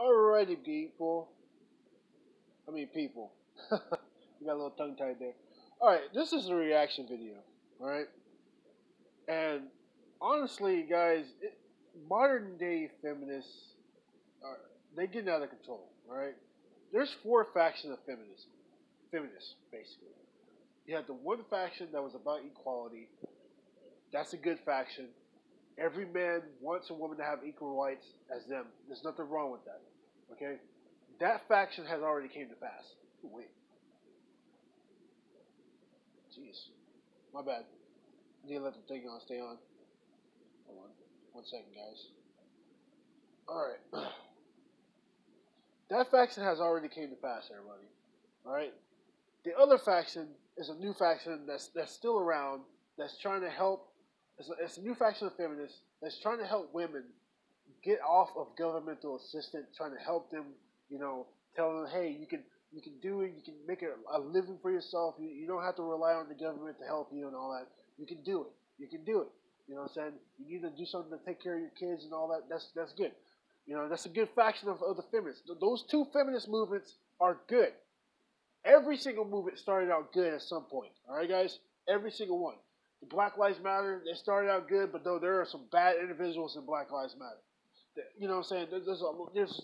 Alrighty, people. I mean, people. We got a little tongue tied there. Alright, this is a reaction video. Alright? And honestly, guys, modern day feminists are they getting out of control. Alright? There's four factions of feminism. Feminists, basically. You have the one faction that was about equality. That's a good faction. Every man wants a woman to have equal rights as them. There's nothing wrong with that. Okay? That faction has already came to pass. Wait. Jeez. My bad. Need to let the thing on stay on. Hold on. 1 second, guys. Alright. That faction has already came to pass, everybody. Alright? The other faction is a new faction that's still around, that's trying to help. It's a new faction of feminists that's trying to help women get off of governmental assistance, trying to help them, tell them, hey, you can do it, you can make a living for yourself, you don't have to rely on the government to help you and all that. You can do it. You can do it. You know what I'm saying? You need to do something to take care of your kids and all that. That's good. That's a good faction of the feminists. Those two feminist movements are good. Every single movement started out good at some point. All right, guys? Every single one. The Black Lives Matter, they started out good, but though there are some bad individuals in Black Lives Matter. You know what I'm saying?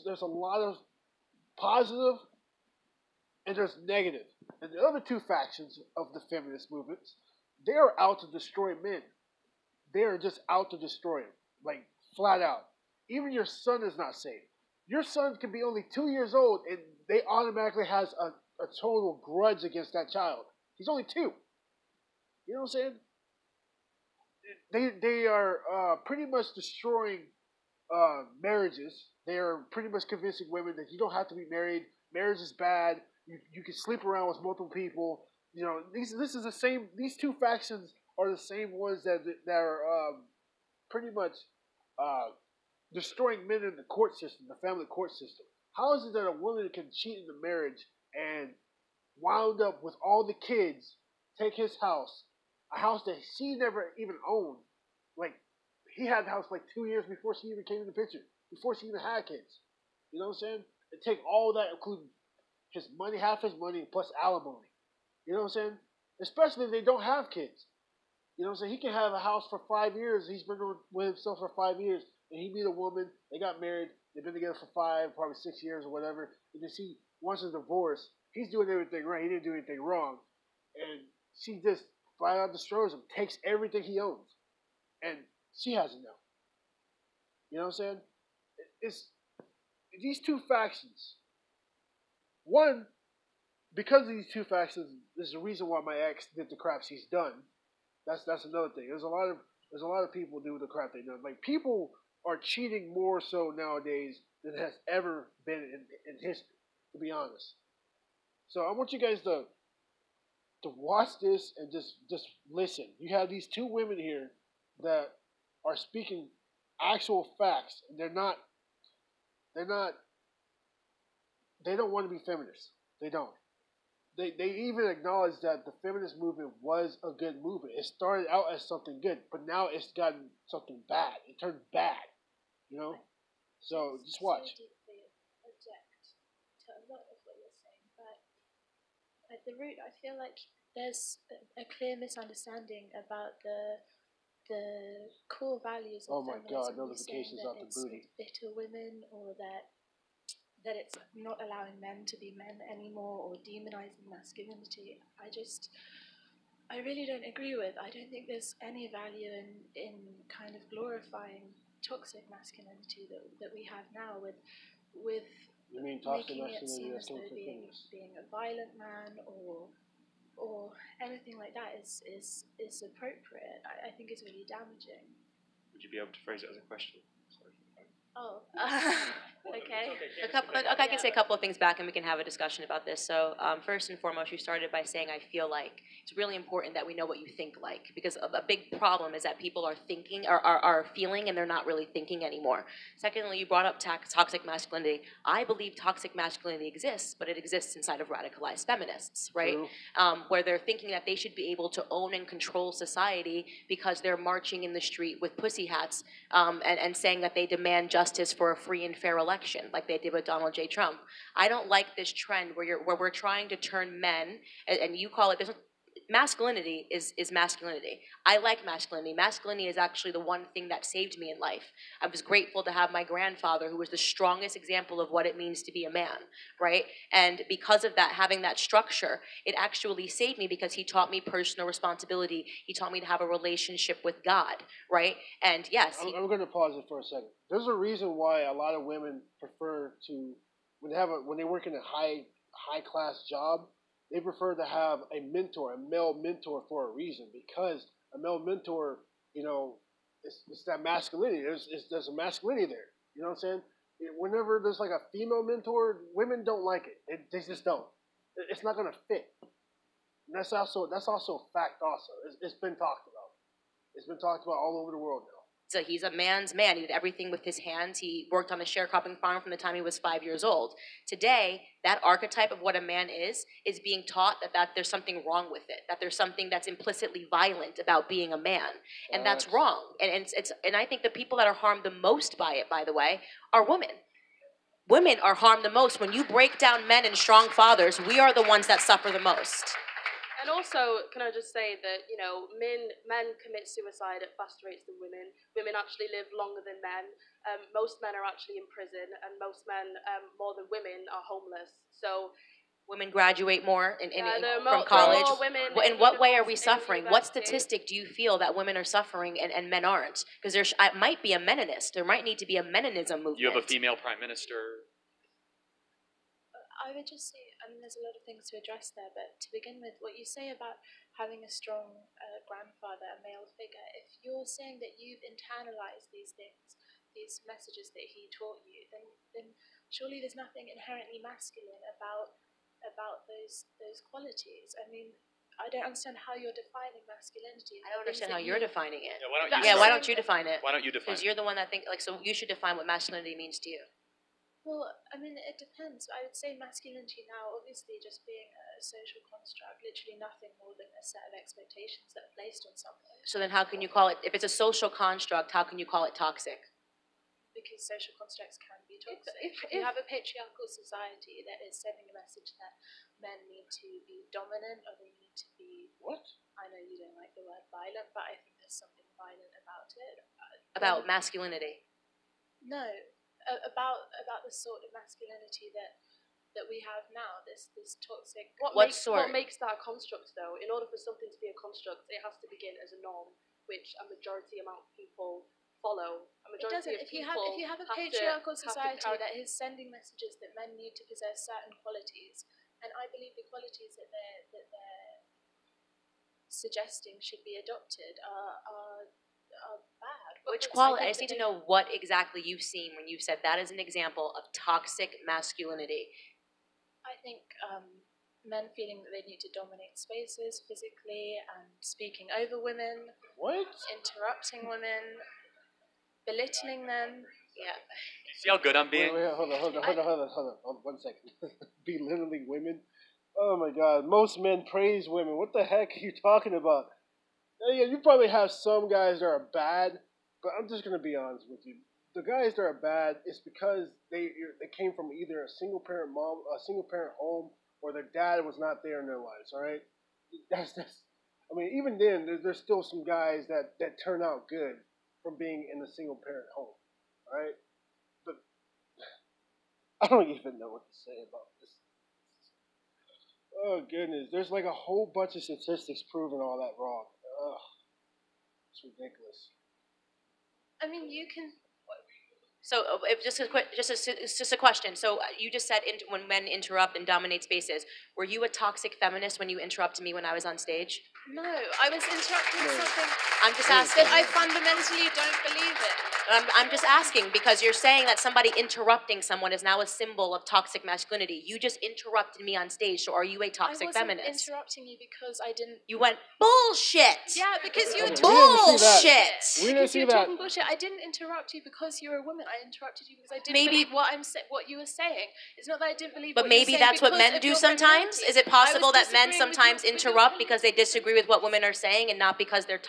There's a lot of positive and there's negative. And the other two factions of the feminist movements, they are out to destroy men. They are just out to destroy them, like flat out. Even your son is not safe. Your son can be only 2 years old, and they automatically has a total grudge against that child. He's only 2. You know what I'm saying? They are pretty much destroying marriages. They are pretty much convincing women that you don't have to be married. Marriage is bad. You can sleep around with multiple people. This is the same. These two factions are the same ones that are pretty much destroying men in the court system, the family court system. How is it that a woman can cheat in a marriage and wound up with all the kids, take his house, a house that she never even owned? Like, he had the house like 2 years before she even came in the picture, before she even had kids. You know what I'm saying? And take all that, including his money, half his money, plus alimony. You know what I'm saying? Especially if they don't have kids. You know what I'm saying? He can have a house for 5 years. He's been with himself for 5 years. And he meet a woman. They got married. They've been together for 5, probably 6 years or whatever. And then she wants a divorce. He's doing everything right. He didn't do anything wrong. And she just flat out destroys him. Takes everything he owns. And she has enough. You know what I'm saying? It's these two factions. One, because of these two factions, there's a reason why my ex did the crap she's done. That's another thing. There's a lot of people do the crap they done. Like, people are cheating more so nowadays than has ever been in history, to be honest. So I want you guys to watch this and just listen. You have these two women here that are speaking actual facts. And they don't want to be feminists. They don't. They even acknowledge that the feminist movement was a good movement. It started out as something good, but now it's gotten something bad. It turned bad, So just watch. So deeply object to a lot of what you're saying, but at the root, I feel like there's a clear misunderstanding about the core values of feminism. Oh my God! Notifications out the booty. It's bitter women, or that it's not allowing men to be men anymore, or demonizing masculinity. I really don't agree with. I don't think there's any value in kind of glorifying toxic masculinity that we have now with You mean toxic making it seem masculinity as though being a violent man or anything like that is appropriate. I think it's really damaging. Would you be able to phrase it as a question? Sorry. Oh, okay. I can say a couple of things back and we can have a discussion about this. So first and foremost, you started by saying, I feel like it's really important that we know what you think like, because a big problem is that people are thinking, are feeling, and they're not really thinking anymore. Secondly, you brought up toxic masculinity. I believe toxic masculinity exists, but it exists inside of radicalized feminists, right? Where they're thinking that they should be able to own and control society because they're marching in the street with pussy hats and saying that they demand justice for a free and fair election. Like, they did with Donald J. Trump. I don't like this trend where we're trying to turn men, and you call it, masculinity is masculinity. I like masculinity. Masculinity is actually the one thing that saved me in life. I was grateful to have my grandfather, who was the strongest example of what it means to be a man, right? And because of that, having that structure, it actually saved me because he taught me personal responsibility. He taught me to have a relationship with God, right? And yes, I'm going to pause it for a second. There's a reason why a lot of women prefer to, when they work in a high class job, they prefer to have a mentor, a male mentor, for a reason, because a male mentor, it's that masculinity. There's a masculinity there. You know what I'm saying? Whenever there's like a female mentor, women don't like it. They just don't. It's not going to fit. And that's also a fact. Also, it's been talked about. It's been talked about all over the world now. So he's a man's man. He did everything with his hands. He worked on a sharecropping farm from the time he was 5 years old. Today, that archetype of what a man is being taught that there's something wrong with it, that there's something that's implicitly violent about being a man, and that's wrong. And I think the people that are harmed the most by it, by the way, are women. Women are harmed the most. When you break down men and strong fathers, we are the ones that suffer the most. And also, can I just say that, men commit suicide at faster rates than women. Women actually live longer than men. Most men are actually in prison, and most men, more than women, are homeless. So women graduate more from college. More women in what way are we suffering? What statistic do you feel that women are suffering and men aren't? Because there might be a meninist. There might need to be a meninism movement. You have a female prime minister. I would just say, there's a lot of things to address there, but to begin with, what you say about having a strong grandfather, a male figure, if you're saying that you've internalized these things, these messages that he taught you, then surely there's nothing inherently masculine about those qualities. I don't understand how you're defining masculinity. I don't understand how you're defining it. Yeah, why don't you define it? Why don't you define it? Because you're the one that so you should define what masculinity means to you. Well, it depends. I would say masculinity now, obviously, just being a social construct, literally nothing more than a set of expectations that are placed on something. So then how can you call it, if it's a social construct, how can you call it toxic? Because social constructs can be toxic. If you have a patriarchal society that is sending a message that men need to be dominant or they need to be... What? I know you don't like the word violent, but I think there's something violent about it. About masculinity? No. About the sort of masculinity that we have now, this toxic... What makes that a construct, though? In order for something to be a construct, it has to begin as a norm, which a majority amount of people follow. It doesn't. If you have a patriarchal society that is sending messages that men need to possess certain qualities, and I believe the qualities that they're suggesting should be adopted are bad. Which quality? I just need to know what exactly you've seen when you've said that is an example of toxic masculinity. I think men feeling that they need to dominate spaces physically and speaking over women. What? Interrupting women, belittling them. Yeah. See how good I'm being? Wait, hold on. 1 second. Belittling women? Oh my God. Most men praise women. What the heck are you talking about? Yeah, you probably have some guys that are bad, but I'm just gonna be honest with you. The guys that are bad, it's because they came from either a single parent home, or their dad was not there in their lives. All right, that's. Even then, there's still some guys that turn out good from being in a single parent home. All right, but I don't even know what to say about this. Oh goodness, there's like a whole bunch of statistics proving all that wrong. Ugh, it's ridiculous. You can. So, just a question. So, you just said when men interrupt and dominate spaces. Were you a toxic feminist when you interrupted me when I was on stage? No, I was interrupting something. I'm just asking. That I fundamentally don't believe it. I'm just asking because you're saying that somebody interrupting someone is now a symbol of toxic masculinity. You just interrupted me on stage, so are you a toxic feminist? I wasn't interrupting you because I didn't... You went, bullshit! Yeah, because you were bullshit! We didn't see that. Talking bullshit. I didn't interrupt you because you're a woman. I interrupted you because I didn't believe what you were saying. It's not that I didn't believe but what you were saying. But maybe that's what men do sometimes? Is it possible that men sometimes interrupt because they disagree with what women are saying and not because they're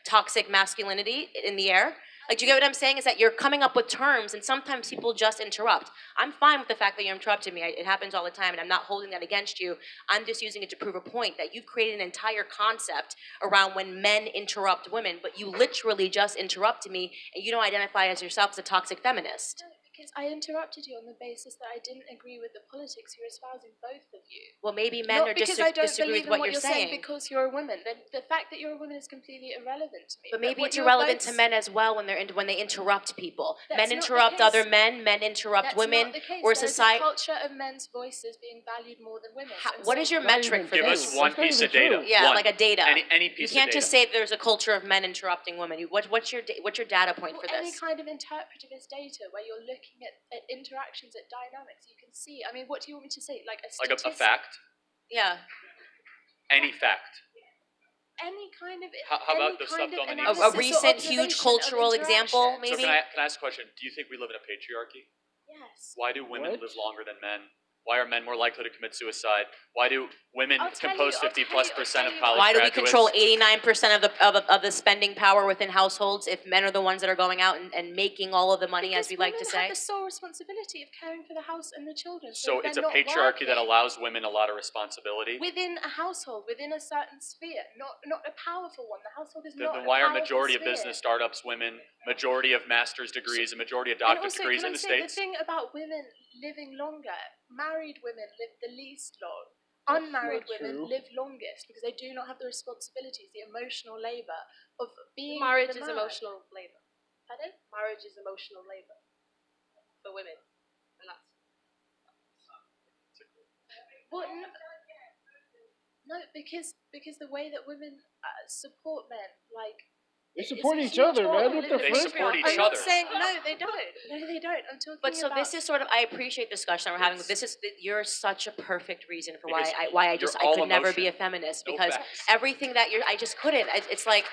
toxic masculinity in the air? Like, do you get what I'm saying? Is that you're coming up with terms, and sometimes people just interrupt. I'm fine with the fact that you're interrupting me. It happens all the time, and I'm not holding that against you. I'm just using it to prove a point that you've created an entire concept around when men interrupt women, but you literally just interrupted me, and you don't identify as yourself as a toxic feminist. No, because I interrupted you on the basis that I didn't agree with the politics you're espousing, both of you. Well, maybe men Not are because just I don't disagree believe with in what you're saying. because you're a woman. The fact that you're a woman is completely irrelevant to me. But maybe what it's you're irrelevant both to men as well when they interrupt people. That's Men not the interrupt case. other men. Men interrupt That's women. not the case. Or There's society. a culture of men's voices being valued more than women's. What is your Not metric even for Give this? us one That's not piece even of data. true. Yeah, One. like a data. Any You piece can't of data. just say there's a culture of men interrupting women. What's your data point for Any this? kind of interpretivist data where you're looking at interactions, at dynamics, you can see. I mean, what do you want me to say? Like a Like statistic? a fact? Yeah. Any fact. Any kind of How about any the kind stuff of on the analysis news? A recent or huge observation of cultural example, interaction. maybe? So can I ask a question? Do you think we live in a patriarchy? Yes. Why do women What? live longer than men? Why are men more likely to commit suicide? Why do women I'll tell compose you- 50+% of you- college Why do we graduates? control 89% of the spending power within households if men are the ones that are going out and making all of the money, Because as we like to women say? have the sole responsibility of caring for the house and the children. So if it's a they're not patriarchy that working allows women a lot of responsibility. within a household, within a certain sphere, not a powerful one. The household is not. Then a why are powerful majority of sphere. business startups women, majority of master's degrees, and majority of And doctorate also, degrees can in I the say, States? the thing about women living longer, married women live the least long. That's Unmarried not women true. live longest because they do not have the responsibilities, the emotional labor of being Marriage the is man. emotional labor. Pardon? Marriage is emotional labor for women, and that's What? No, because the way that women support men, like They it's support a each huge other, man. part of What the They frick? support each I'm other. not saying no, they don't. No, they don't. I'm talking But so about. this is sort of, I appreciate the discussion that we're having. This is, you're such a perfect reason for Because why I you're just, I all could never be a emotion. feminist, No because facts. everything that I just couldn't. It's like,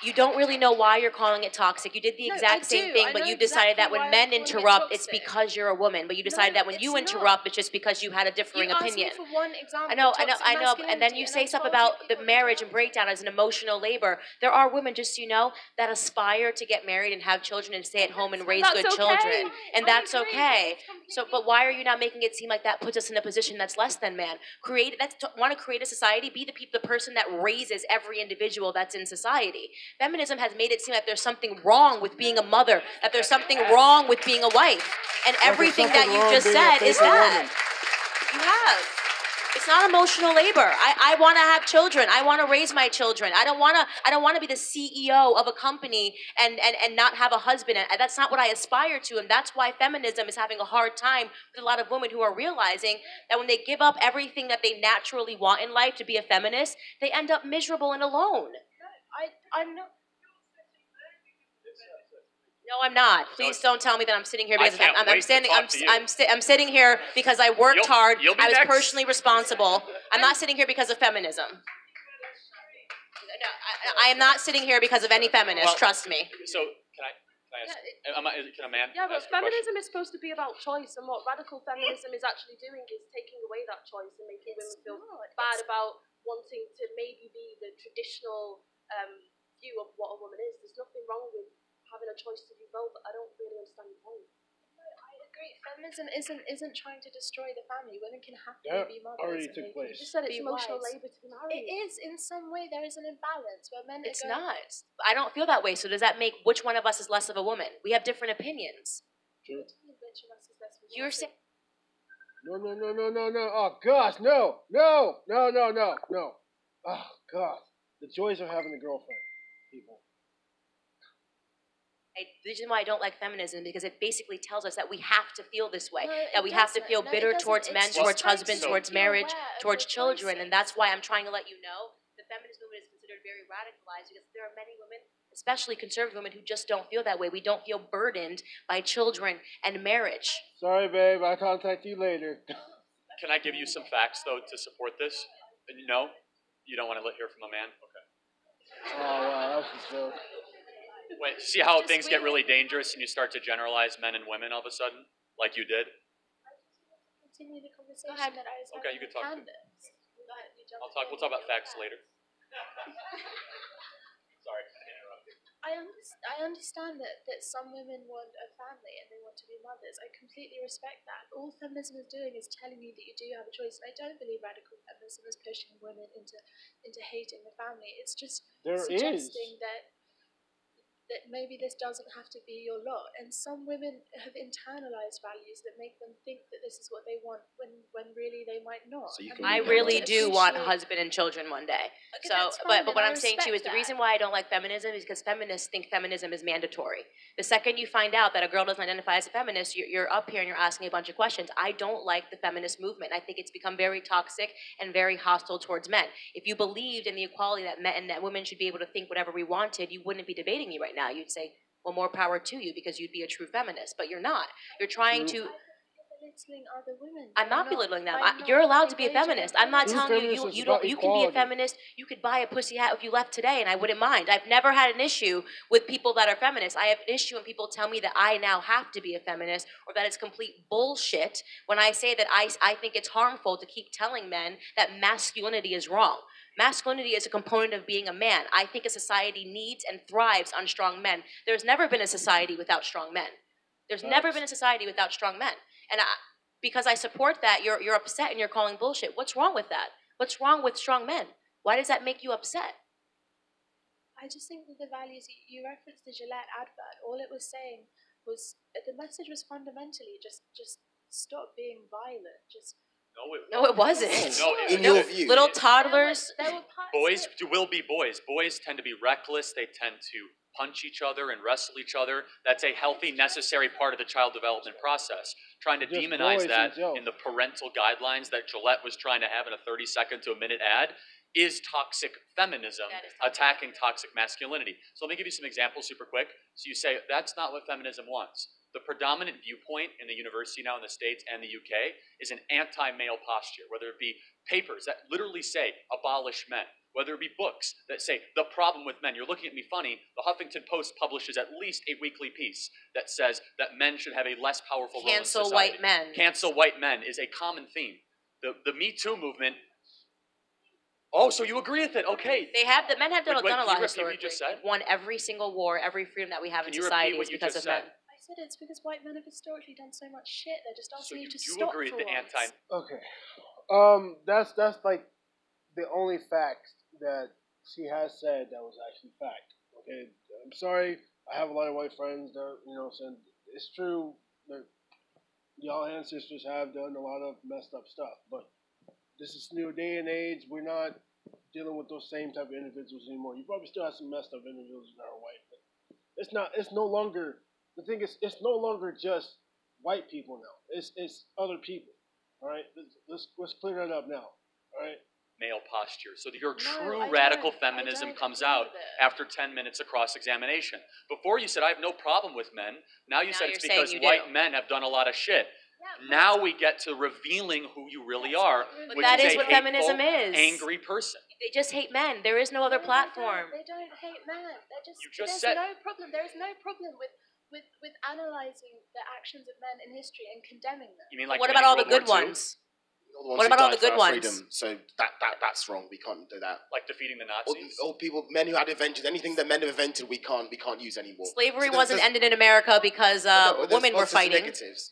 you don't really know why you're calling it toxic. You did the No, exact I same do. thing, I but know you decided that exactly when why I'm men calling it interrupt, it's toxic. because you're a woman. But you decided that when it's you not. interrupt, it's just because you had a differing You asked opinion. me for one example. I know, of toxic and then you masculinity, say I stuff told about you the people marriage and interrupt. breakdown as an emotional labor. There are women, just so you know, that aspire to get married and have children and stay at home and raise That's good okay. children, and I that's agree, okay. it's completely So, but why are you not making it seem like that puts us in a position that's less than man? Want to create a society? Be the person that raises every individual that's in society. Feminism has made it seem like there's something wrong with being a mother, that there's something wrong with being a wife, and there's everything that something you wrong just being a said is faithful that. woman. You have. It's not emotional labor. I want to have children. I want to raise my children. I don't want to be the CEO of a company and not have a husband. And that's not what I aspire to. And that's why feminism is having a hard time with a lot of women who are realizing that when they give up everything that they naturally want in life to be a feminist, they end up miserable and alone. I'm not. No, I'm not. Please don't tell me that I'm sitting here I because can't I'm wait to standing. talk to you. I'm sitting here because I worked hard. You'll be I was next. personally responsible. I'm not sitting here because of feminism. No, I am not sitting here because of any feminist. Well, trust me. So can I ask? Can a man Yeah, but ask a question? feminism is supposed to be about choice, and what radical feminism is actually doing is taking away that choice and making women feel bad about wanting to maybe be the traditional view of what a woman is. There's nothing wrong with having a choice to do both, but I don't really understand your point. I agree. Feminism isn't trying to destroy the family. Women can happily That be mothers. already and took they can place. You just said it's be emotional wives. labor to be married. It is in some way. There is an imbalance where men. It's are going, not. I don't feel that way. So does that make which one of us is less of a woman? We have different opinions. True. Which of us is less You're resourceful? saying. No. Oh, gosh, no. Oh, God. The joys of having a girlfriend, people. The reason why I don't like feminism because it basically tells us that we have to feel this way, No, that it we have to doesn't. feel No, it bitter doesn't. towards It's men, just towards trying to husbands, make towards you marriage, aware of towards your children, and choices. that's why I'm trying to let you know the feminist movement is considered very radicalized because there are many women, especially conservative women, who just don't feel that way. We don't feel burdened by children and marriage. Sorry, babe. I'll contact you later. Can I give you some facts though to support this? No, you don't want to hear from a man. Okay. Oh, wow. That was a joke. Wait, see how Just things get we- really dangerous and you start to generalize men and women all of a sudden, like you did? Continue the conversation ahead. that I was Okay, having you can with talk. Candace. Go ahead, you jump We'll talk in. about facts later. Sorry, I interrupted. I understand that some women want a family and they want to be mothers. I completely respect that. All feminism is doing is telling you that you do have a choice. And I don't believe radical feminism is pushing women into hating the family. It's just suggesting that maybe this doesn't have to be your lot. And some women have internalized values that make them think that this is what they want when really they might not. So I really do want a husband and children one day. Okay, So, that's fine, but and what I I'm saying to you is the respect reason that. why I don't like feminism is because feminists think feminism is mandatory. The second you find out that a girl doesn't identify as a feminist, you're up here and you're asking a bunch of questions. I don't like the feminist movement. I think it's become very toxic and very hostile towards men. If you believed in the equality that men and that women should be able to think whatever we wanted, you wouldn't be debating me right now. You'd say, well, more power to you because you'd be a true feminist. But you're not. You're trying to... Belittling other women. I'm not belittling them. by not You're allowed to be a engaging feminist. with I'm not women. telling you you don't. You can be a feminist. You could buy a pussy hat if you left today, and I wouldn't mind. I've never had an issue with people that are feminists. I have an issue when people tell me that I now have to be a feminist or that it's complete bullshit when I say that I think it's harmful to keep telling men that masculinity is wrong. Masculinity is a component of being a man. I think a society needs and thrives on strong men. There's never been a society without strong men. There's never been a society without strong men. And because I support that, you're upset and you're calling bullshit. What's wrong with that? What's wrong with strong men? Why does that make you upset? I just think that the values, you referenced the Gillette advert, all it was saying was, the message was fundamentally just stop being violent, just... No, it wasn't. No, In your view. Little toddlers. There were parts Boys that, will be boys. Boys tend to be reckless. They tend to punch each other and wrestle each other. That's a healthy, necessary part of the child development process. Trying to Just demonize boys that themselves. in the parental guidelines that Gillette was trying to have in a 30-second to a minute ad is toxic feminism, That is toxic. attacking toxic masculinity. So let me give you some examples super quick. So you say, that's not what feminism wants. The predominant viewpoint in the university now in the States and the UK is an anti-male posture, whether it be papers that literally say, abolish men, whether it be books that say, the problem with men. You're looking at me funny. The Huffington Post publishes at least a weekly piece that says that men should have a less powerful role in Cancel society. white men. Cancel white men is a common theme. The Me Too movement. Oh, so you agree with it? Okay. The men have done Wait, a can lot you repeat what historically. you just said? Won every single war, every freedom that we have Can in you society repeat what is you because just of men. said? I said it's because white men have historically done so much shit, they're just So asking you you to do stop agree for with the once. anti... Okay. That's like the only fact that she has said that was actually fact. Okay. I'm sorry. I have a lot of white friends that, saying it's true that y'all ancestors have done a lot of messed up stuff, but this is new day and age. We're not dealing with those same type of individuals anymore. You probably still have some messed up individuals that are white, but it's no longer, the thing is, it's no longer just white people now. It's other people. All right? Let's clear that up now. All right? Male posture. So your No, true I radical don't feminism comes agree out with it. after 10 minutes of cross-examination. Before you said, I have no problem with men. Now you Now said you're it's saying because you white do. men have done a lot of shit. Yeah, Now we get to revealing who you really are, But which that is is a what hateful, feminism is. angry person. They just hate men. There is no other No, platform. They don't hate men. They're just, You just there's said- no problem. There is no problem with analysing the actions of men in history and condemning them. You mean like What winning about all the World good War II? ones? What about all the good ones? Freedom, so that's wrong. We can't do that. Like defeating the Or, Nazis? or people, men who had invented anything that men have invented, we can't use anymore. Slavery So wasn't ended in America because there's women were positives and fighting. negatives.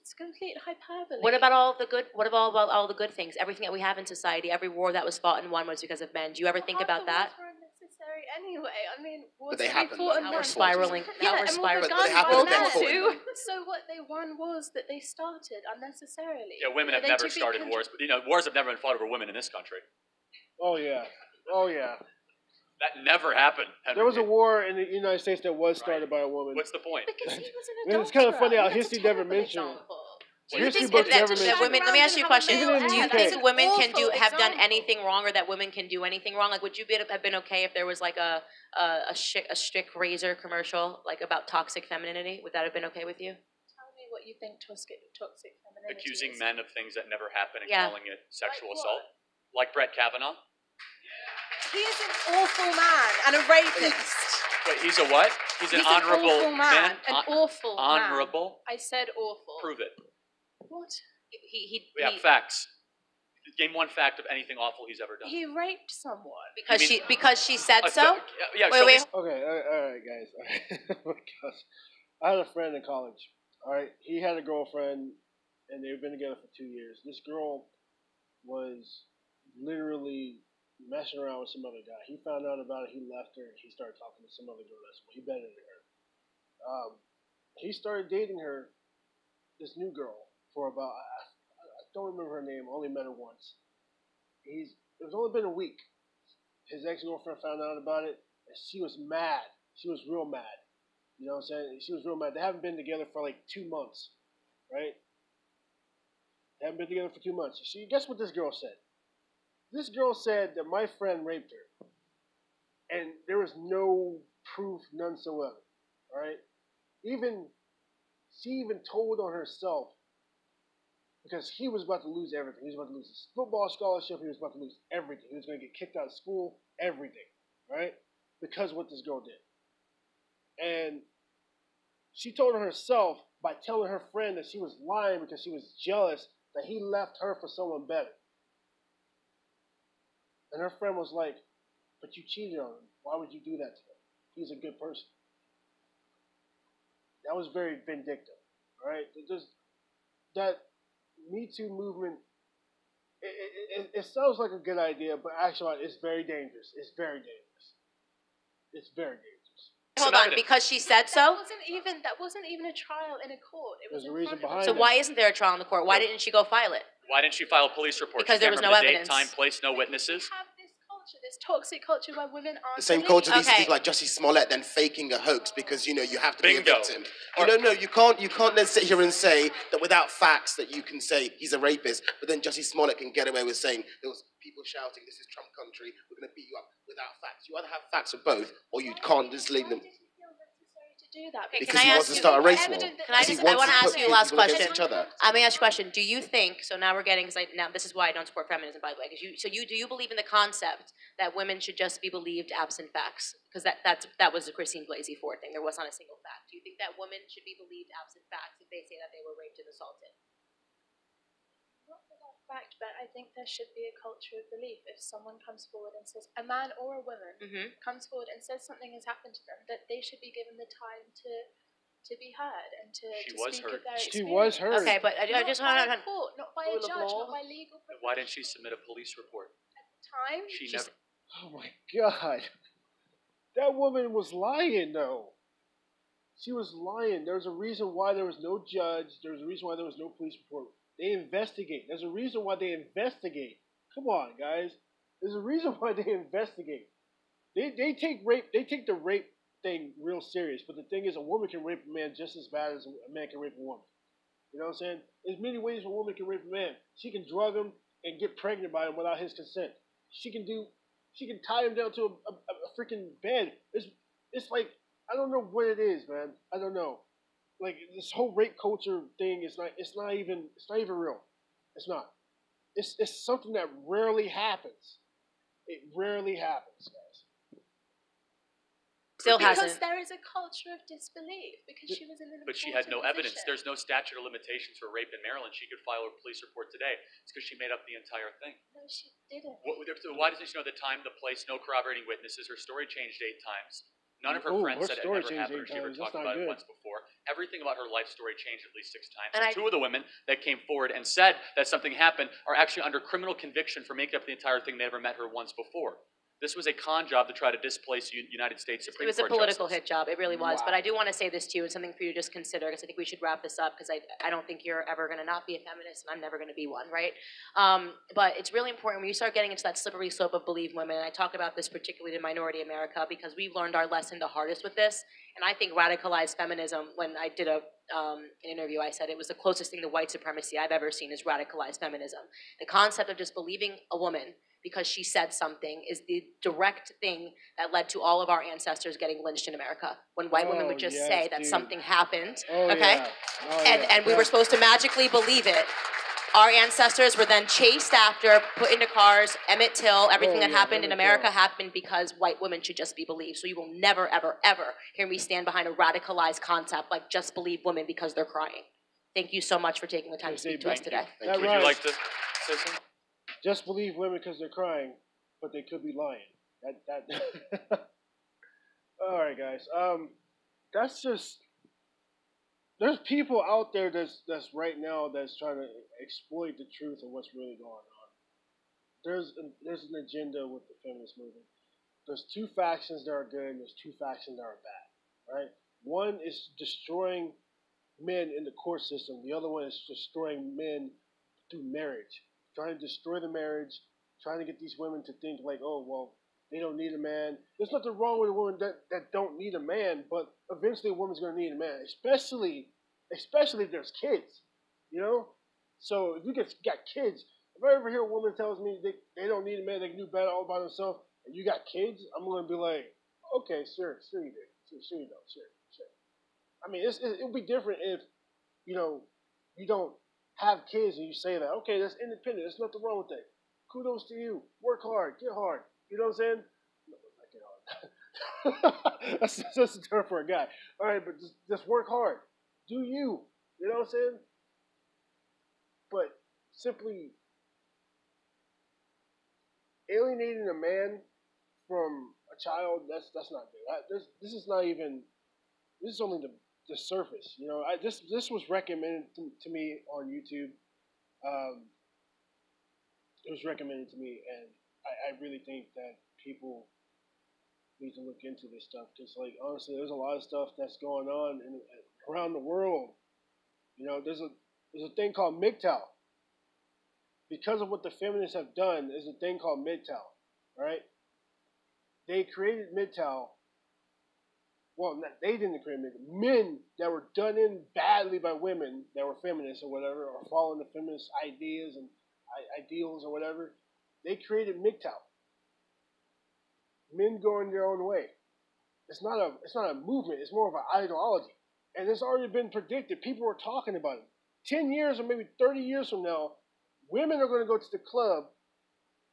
It's complete hyperbole. What about all the good? What about all the good things? Everything that we have in society, every war that was fought and won was because of men. Do you ever think about that? Wars were unnecessary anyway. I mean, wars they to be happened, fought though. and Now we're won. spiraling. Now Yeah, we're and spiraling. But they begun happened by and then men. fought in them. So what they won was that they started unnecessarily. Yeah, women have They never took started wars, but wars have never been fought over women in this country. Oh, yeah. Oh, yeah. That never happened. Henry. There was a war in the United States that was started by a woman. What's the point? Because he was an Man, it's kind of adulterer. funny how That's a history never terrible mentioned it. example. Do you History think books that never mention women? it. Let me ask you a question. Even in the Do you UK. think women can Awful have done example. anything wrong, or that women can do anything wrong? Like, would you have been okay if there was like a strict razor commercial like about toxic femininity? Would that have been okay with you? Tell me what you think toxic femininity Accusing is. men of things that never happened and Yeah. calling it sexual Like what? assault? Like Brett Kavanaugh? He is an awful man and a rapist. Wait, he's a what? He's an honorable awful man. An Hon- awful man. Honorable? I said awful. Prove it. What? We have facts. Game one fact of anything awful he's ever done. He raped someone. Because she said so? Yeah, Wait. Okay, all right, guys. Oh my gosh. I had a friend in college. All right, he had a girlfriend, and they've been together for 2 years. This girl was literally messing around with some other guy. He found out about it. He left her, and he started talking to some other girl that's way better than her. He started dating her, this new girl, for about I don't remember her name. Only met her once. It was only been a week. His ex-girlfriend found out about it, and she was mad. She was real mad. You know what I'm saying? She was real mad. They haven't been together for like 2 months, right? They haven't been together for 2 months. Guess what this girl said? This girl said that my friend raped her, and there was no proof, none so ever. All right? She even told on herself, because he was about to lose everything. He was about to lose his football scholarship. He was about to lose everything. He was going to get kicked out of school, everything, right? Because of what this girl did. And she told on herself by telling her friend that she was lying because she was jealous that he left her for someone better. And her friend was like, but you cheated on him. Why would you do that to him? He's a good person. That was very vindictive, all right? That Me Too movement, it sounds like a good idea, but actually it's very dangerous. It's very dangerous. It's very dangerous. Hold on, because she said so? That wasn't even a trial in a court. It was There's a reason behind So it. why isn't there a trial in the court? Why didn't she go file it? Why didn't she file a police report? Because there was no evidence. Date, time, place, no witnesses. We have this culture, this toxic culture where women aren't The same culture leads to people like Jussie Smollett then faking a hoax because, you know, you have to be a victim. No, you can't then sit here and say that without facts that you can say he's a rapist, but then Jussie Smollett can get away with saying there was people shouting, this is Trump country, we're going to beat you up without facts. You either have facts or both, or you can't just leave them. Do that. Okay, Because he wants to start a race war. I want to ask you a last question. Let me ask you a question. Do you think, so now we're getting, now this is why I don't support feminism, by the way, do you believe in the concept that women should just be believed absent facts? Because that was the Christine Blasey Ford thing. There was not a single fact. Do you think that women should be believed absent facts if they say that they were raped and assaulted? Not for that fact, but I think there should be a culture of belief. If someone comes forward and says, a man or a woman comes forward and says something has happened to them, that they should be given the time to be heard and to speak of their experience. She was heard. Okay, but I just want to... Not by a judge, not by legal professionals. Why didn't she submit a police report? At the time, She never. Oh my God. That woman was lying, though. She was lying. There's a reason why there was no judge. There's a reason why there was no police report. They investigate. There's a reason why they investigate. Come on, guys. There's a reason why they investigate. They take the rape thing real serious. But the thing is, a woman can rape a man just as bad as a man can rape a woman. You know what I'm saying? There's many ways a woman can rape a man. She can drug him and get pregnant by him without his consent. She can tie him down to a freaking bed. It's like, I don't know what it is, man. I don't know. Like, this whole rape culture thing it's not even real. It's not. It's something that rarely happens. It rarely happens, guys. Still hasn't. Because there is a culture of disbelief. Because she was in an But she had no important evidence. position. There's no statute of limitations for rape in Maryland. She could file a police report today. It's because she made up the entire thing. No, she didn't. Why doesn't she know the time, the place, no corroborating witnesses? Her story changed 8 times. None of her friends said it never happened or she ever talked about it once before. Everything about her life story changed at least 6 times. And 2 of the women that came forward and said that something happened are actually under criminal conviction for making up the entire thing. They never met her once before. This was a con job to try to displace United States Supreme Court. It was a political justice. hit job. It really was. Wow. But I do want to say this to you, and something for you to just consider, because I think we should wrap this up, because I don't think you're ever going to not be a feminist, and I'm never going to be one, right? But it's really important when you start getting into that slippery slope of believe women, and I talk about this particularly in Minority America, because we've learned our lesson the hardest with this, and I think radicalized feminism, when I did an interview, I said it was the closest thing to white supremacy I've ever seen is radicalized feminism. The concept of just believing a woman because she said something is the direct thing that led to all of our ancestors getting lynched in America. When white women would just say that something happened, and we were supposed to magically believe it. Our ancestors were then chased after, put into cars, Emmett Till, everything that happened in America happened because white women should just be believed. So you will never, ever, ever hear me stand behind a radicalized concept like just believe women because they're crying. Thank you so much for taking the time to speak to us today. Would you like to say something? just believe women because they're crying, but they could be lying. That. All right, guys. That's just. There's people out there that's right now that's trying to exploit the truth of what's really going on. There's an agenda with the feminist movement. There's two factions that are good and there's two factions that are bad, right? One is destroying men in the court system. The other one is destroying men through marriage, trying to destroy the marriage, trying to get these women to think like, oh, well, they don't need a man. There's nothing wrong with a woman that don't need a man, but eventually a woman's going to need a man, especially if there's kids, you know? So if you got kids, if I ever hear a woman tells me they don't need a man, they can do better all by themselves, and you got kids, I'm going to be like, okay, sure you do. Sure you don't. Sure. I mean, it'll be different if, you don't have kids and you say that, okay, that's independent. There's nothing wrong with that. Kudos to you. Work hard. Get hard. You know what I'm saying? No, not get hard. that's a term for a guy. All right, but just work hard. Do you. You know what I'm saying? But simply alienating a man from a child, that's not good. This is not even. This is only the surface. You know, this was recommended to me on YouTube. It was recommended to me, and I really think that people need to look into this stuff because, like, honestly, there's a lot of stuff that's going on around the world. You know, there's a thing called MGTOW. Because of what the feminists have done, there's a thing called MGTOW, right? They created MGTOW. Well, they didn't create MGTOW. Men that were done in badly by women that were feminists or whatever, or following the feminist ideas and ideals or whatever, they created MGTOW. Men going their own way. It's not a movement. It's more of an ideology, and it's already been predicted. People are talking about it. 10 years or maybe 30 years from now, women are going to go to the club,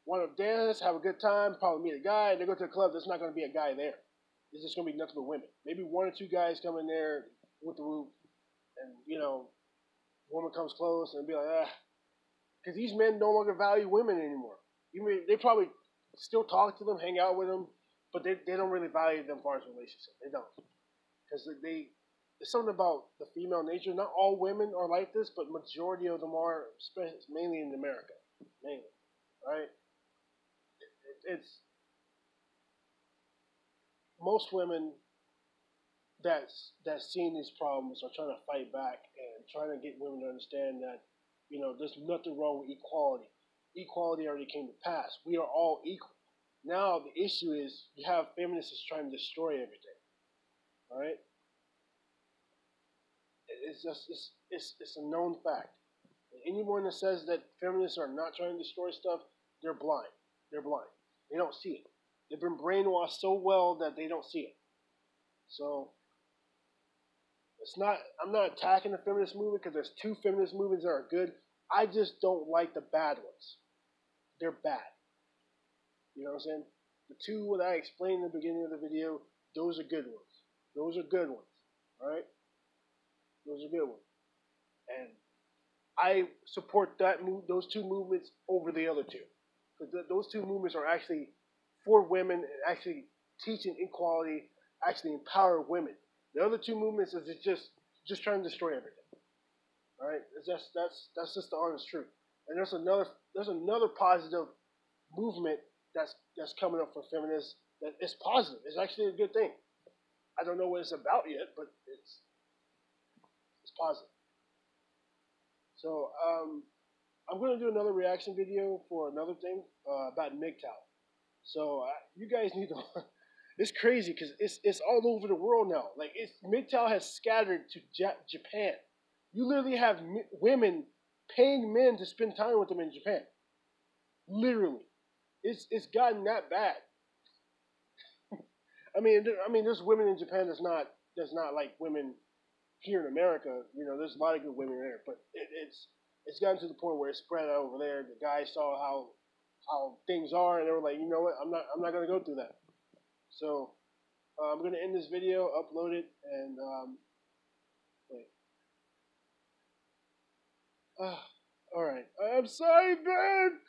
want to dance, have a good time, probably meet a guy, and they go to the club. There's not going to be a guy there. It's just going to be nothing but women. Maybe one or two guys come in there with the roof, and woman comes close and be like, because these men no longer value women anymore. Even they probably still talk to them, hang out with them, but they don't really value them as far as relationship. They don't, because there's something about the female nature. Not all women are like this, but majority of them are, mainly in America, right? It's most women that's seeing these problems are trying to fight back and trying to get women to understand that there's nothing wrong with equality. Equality already came to pass. We are all equal. Now the issue is you have feminists trying to destroy everything. All right. It's a known fact. Anyone that says that feminists are not trying to destroy stuff, they're blind. They're blind. They don't see it. They've been brainwashed so well that they don't see it. So I'm not attacking the feminist movement because there's two feminist movements that are good. I just don't like the bad ones. They're bad. You know what I'm saying? The two that I explained in the beginning of the video, those are good ones. Those are good ones. All right? Those are good ones. And I support those two movements over the other two. Because those two movements are actually for women and actually teaching equality, actually empower women. The other two movements is just trying to destroy everything. All right? That's just the honest truth. And there's another positive movement that's coming up for feminists that is positive. It's actually a good thing. I don't know what it's about yet, but it's positive. So I'm going to do another reaction video for another thing about MGTOW. So you guys need to. It's crazy because it's all over the world now. Like MGTOW has scattered to Japan. You literally have women paying men to spend time with them in Japan. Literally, it's gotten that bad. I mean, there's women in Japan that's not like women here in America. There's a lot of good women there, but it's gotten to the point where it's spread out over there. The guys saw how things are, and they were like, you know what, I'm not gonna go through that. So I'm gonna end this video, upload it, and wait. All right. I'm sorry, Ben.